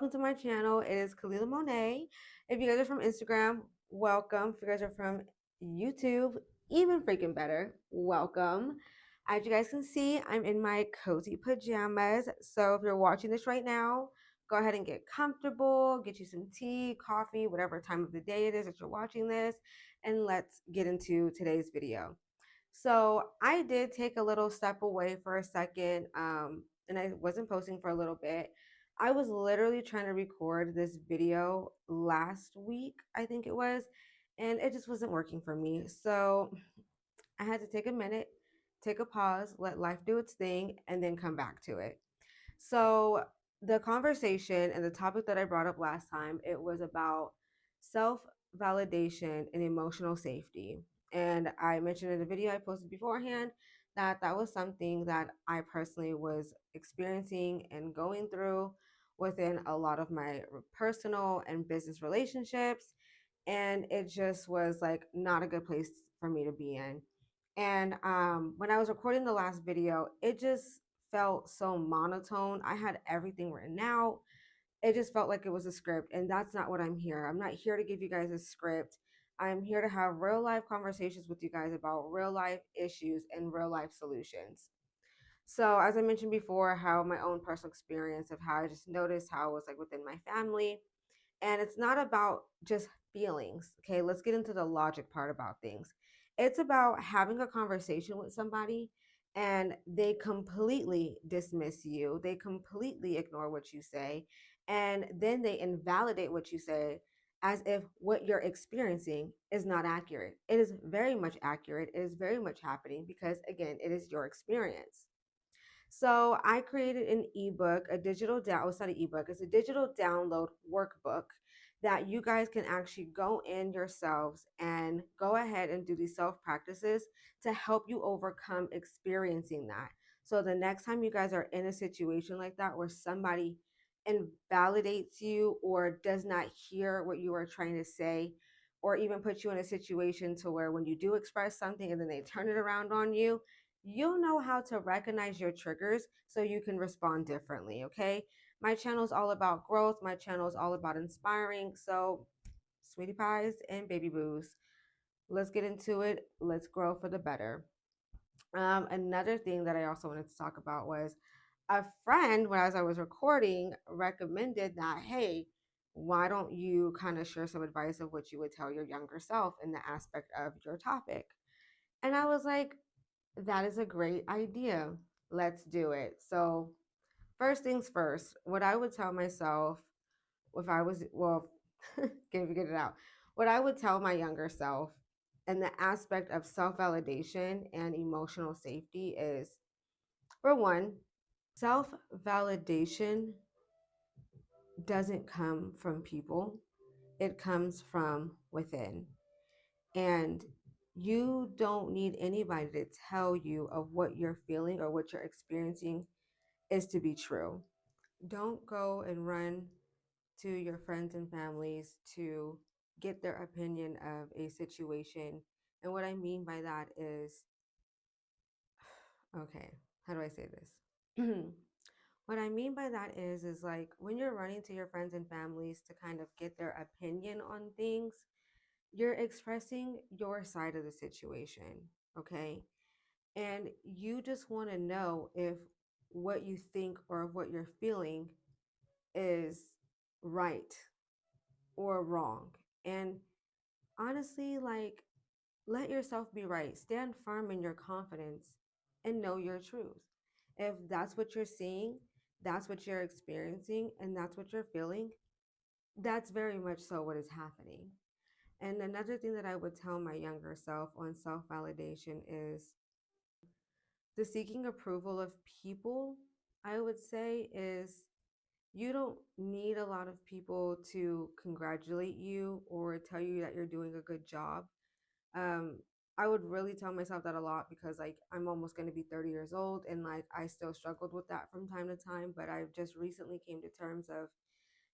welcome to my channel. It is Kalila Monet. If you guys are from Instagram, welcome. If you guys are from YouTube, even freaking better, welcome. As you guys can see, I'm in my cozy pajamas. So if you're watching this right now, go ahead and get comfortable, get you some tea, coffee, whatever time of the day it is that you're watching this, and let's get into today's video. So I did take a little step away for a second, and I wasn't posting for a little bit. I was literally trying to record this video last week, I think it was, and it just wasn't working for me. So I had to take a minute, take a pause, let life do its thing, and then come back to it. So the conversation and the topic that I brought up last time, it was about self-validation and emotional safety. And I mentioned in the video I posted beforehand that that was something that I personally was experiencing and going through within a lot of my personal and business relationships. And it just was like not a good place for me to be in. And when I was recording the last video, it just felt so monotone. I had everything written out. It just felt like it was a script, and that's not what I'm here. I'm not here to give you guys a script. I'm here to have real life conversations with you guys about real life issues and real life solutions. So, as I mentioned before, how my own personal experience of how I just noticed how it was like within my family, and it's not about just feelings. Okay, let's get into the logic part about things. It's about having a conversation with somebody and they completely dismiss you, they completely ignore what you say, and then they invalidate what you say as if what you're experiencing is not accurate. It is very much accurate, it is very much happening because, again, it is your experience. So I created an ebook, a digital down. It's not an ebook. It's a digital download workbook that you guys can actually go in yourselves and go ahead and do these self practices to help you overcome experiencing that. So the next time you guys are in a situation like that where somebody invalidates you or does not hear what you are trying to say, or even put you in a situation to where when you do express something and then they turn it around on you, you'll know how to recognize your triggers so you can respond differently. Okay, my channel is all about growth, my channel is all about inspiring. So sweetie pies and baby boos, let's get into it, let's grow for the better. Another thing that I also wanted to talk about was a friend, when as I was recording, recommended that, hey, why don't you kind of share some advice of what you would tell your younger self in the aspect of your topic? And I was like, that is a great idea. Let's do it. So, first things first, what I would tell myself if I was, well, can't even get it out. What I would tell my younger self and the aspect of self validation and emotional safety is, for one, self validation doesn't come from people, it comes from within. And you don't need anybody to tell you of what you're feeling or what you're experiencing is to be true. Don't go and run to your friends and families to get their opinion of a situation. And what I mean by that is, okay, how do I say this? What I mean by that is like when you're running to your friends and families to kind of get their opinion on things, you're expressing your side of the situation, okay? And you just want to know if what you think or what you're feeling is right or wrong. And honestly, like, let yourself be right. Stand firm in your confidence and know your truth. If that's what you're seeing, that's what you're experiencing, and that's what you're feeling, that's very much so what is happening. And another thing that I would tell my younger self on self validation is the seeking approval of people, I would say, is you don't need a lot of people to congratulate you or tell you that you're doing a good job. um I would really tell myself that a lot because like I'm almost going to be 30 years old and like I still struggled with that from time to time, but I've just recently came to terms of,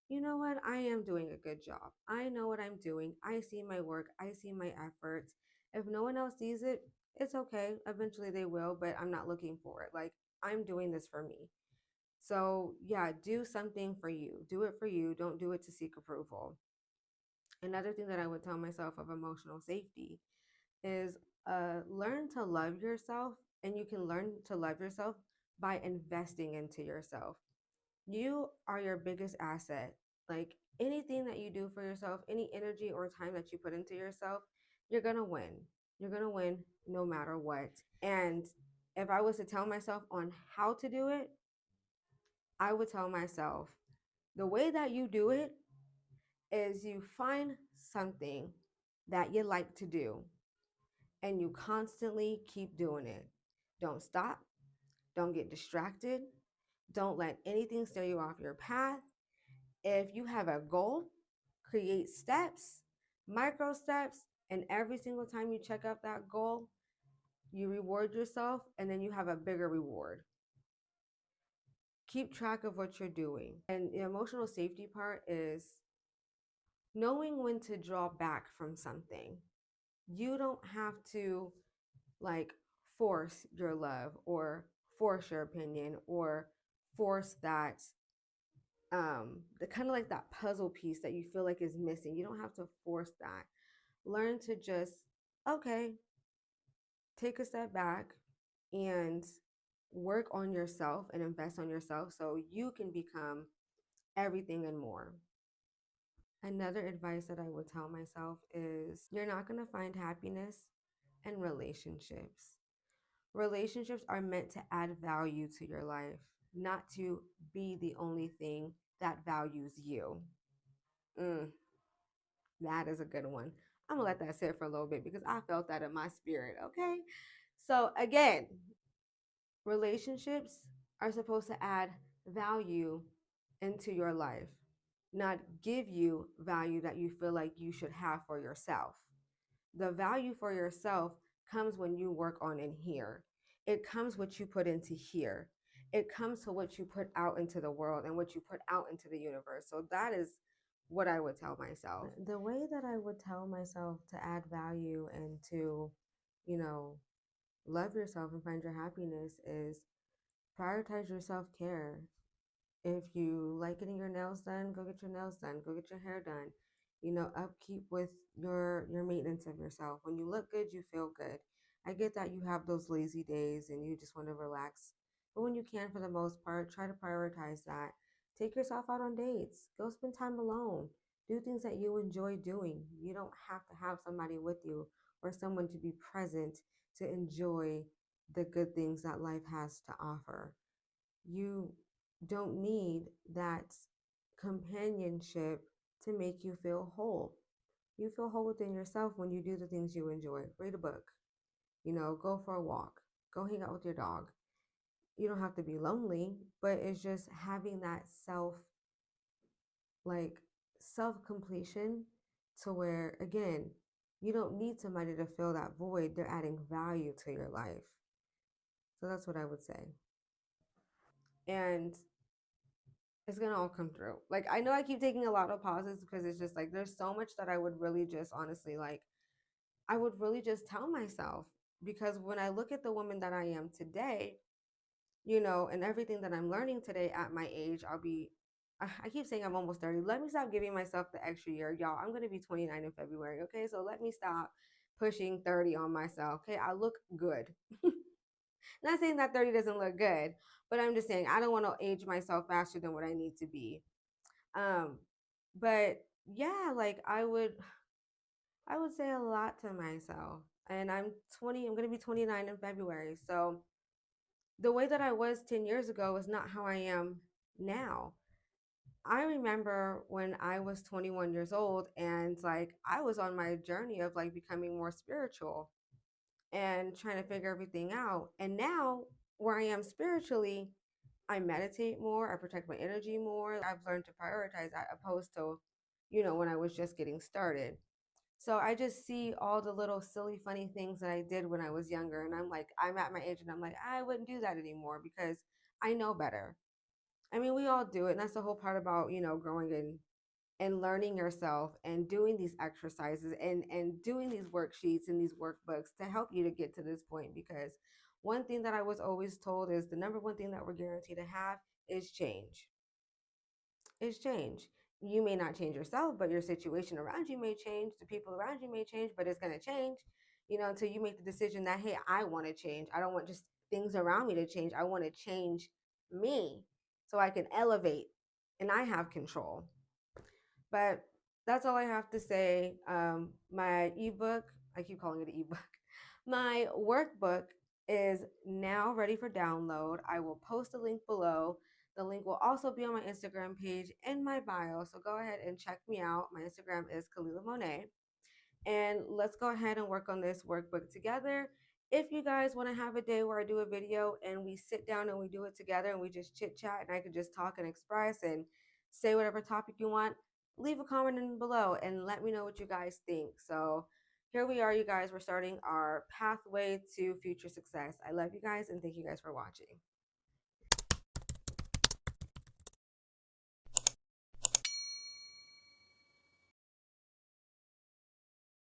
you know what, I am doing a good job, I know what I'm doing, I see my work, I see my efforts. If no one else sees it, it's okay, eventually they will, but I'm not looking for it. Like, I'm doing this for me. So, yeah, do something for you. Do it for you. Don't do it to seek approval. Another thing that I would tell myself of emotional safety is learn to love yourself, and you can learn to love yourself by investing into yourself. You are your biggest asset. Like anything that you do for yourself, any energy or time that you put into yourself, you're going to win. You're going to win no matter what. And if I was to tell myself on how to do it, I would tell myself the way that you do it is you find something that you like to do and you constantly keep doing it. Don't stop. Don't get distracted. Don't let anything steer you off your path. If you have a goal, create steps, micro steps, and every single time you check out that goal, you reward yourself and then you have a bigger reward. Keep track of what you're doing. And the emotional safety part is knowing when to draw back from something. You don't have to like force your love or force your opinion or force that the kind of like that puzzle piece that you feel like is missing. You don't have to force that. Learn to just, okay, take a step back and work on yourself and invest on yourself so you can become everything and more. Another advice that I would tell myself is you're not going to find happiness in relationships. Relationships are meant to add value to your life, not to be the only thing that values you. Mm, that is a good one. I'm gonna let that sit for a little bit because I felt that in my spirit. Okay. So, again, relationships are supposed to add value into your life, not give you value that you feel like you should have for yourself. The value for yourself comes when you work on in here. It comes what you put into here. It comes to what you put out into the world and what you put out into the universe. So that is what I would tell myself. The way that I would tell myself to add value and to, you know, love yourself and find your happiness is prioritize your self care. If you like getting your nails done, go get your nails done. Go get your hair done. Upkeep with your maintenance of yourself. When you look good, you feel good. I get that you have those lazy days and you just want to relax. But when you can, for the most part, try to prioritize that. Take yourself out on dates. Go spend time alone. Do things that you enjoy doing. You don't have to have somebody with you or someone to be present to enjoy the good things that life has to offer. You don't need that companionship to make you feel whole. You feel whole within yourself when you do the things you enjoy. Read a book, go for a walk, go hang out with your dog. You don't have to be lonely, but it's just having that like self completion to where, again, you don't need somebody to fill that void. They're adding value to your life. So that's what I would say. And it's gonna all come through. Like I know I keep taking a lot of pauses because it's just like there's so much that I would really just honestly like I would really just tell myself because when I look at the woman that I am today, and everything that I'm learning today at my age, I keep saying I'm almost 30. Let me stop giving myself the extra year. Y'all, I'm going to be 29 in February. Okay. So let me stop pushing 30 on myself. Okay. I look good. Not saying that 30 doesn't look good, but I'm just saying I don't want to age myself faster than what I need to be. Um, but yeah, like I would say a lot to myself. And I'm 20, I'm gonna be 29 in February. So the way that I was 10 years ago is not how I am now. I remember when I was 21 years old and like I was on my journey of like becoming more spiritual and trying to figure everything out. And now where I am spiritually, I meditate more, I protect my energy more. I've learned to prioritize that opposed to, when I was just getting started. So I just see all the little silly, funny things that I did when I was younger. And I'm like, I'm at my age and I'm like, I wouldn't do that anymore because I know better. I mean, we all do it. And that's the whole part about, growing and learning yourself and doing these exercises and doing these worksheets and these workbooks to help you to get to this point. Because one thing that I was always told is the number one thing that we're guaranteed to have is change. Is change. You may not change yourself, but your situation around you may change. The people around you may change, but it's going to change, until you make the decision that, hey, I want to change. I don't want just things around me to change. I want to change me so I can elevate and I have control. But that's all I have to say. My ebook, I keep calling it an ebook, my workbook is now ready for download. I will post a link below. The link will also be on my Instagram page in my bio. So go ahead and check me out. My Instagram is Kalila Monet. And let's go ahead and work on this workbook together. If you guys want to have a day where I do a video and we sit down and we do it together and we just chit chat and I can just talk and express and say whatever topic you want, leave a comment in below and let me know what you guys think. So here we are, you guys. We're starting our pathway to future success. I love you guys and thank you guys for watching.